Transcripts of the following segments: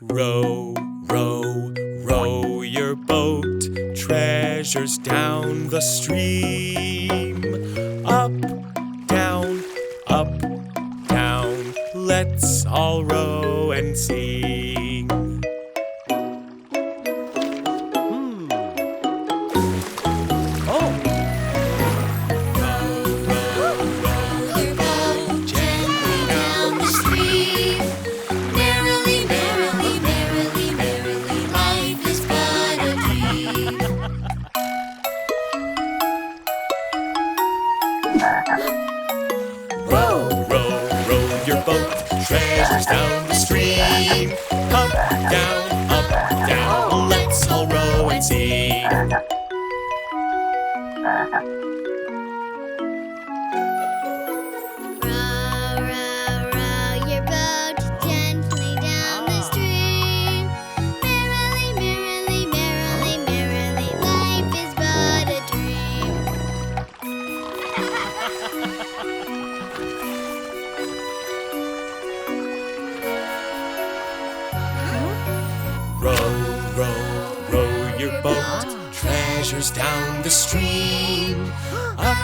Row, row, row your boat, treasures down the stream. Up, down, let's all row and sing. Treasures down the stream. Up, down, let's all row and sing. Row, row, row your boat gently down the stream. Merrily, merrily, merrily, merrily, life is but a dream. Row, row, row your boat, treasures down the stream. Up,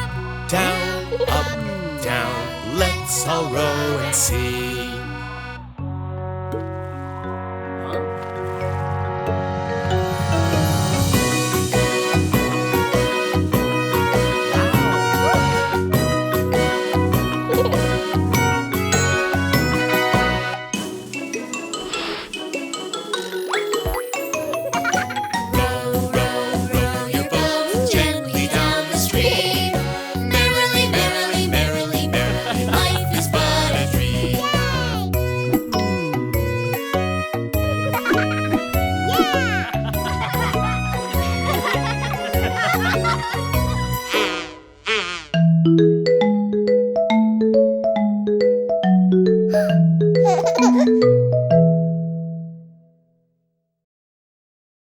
down, let's all row and sing.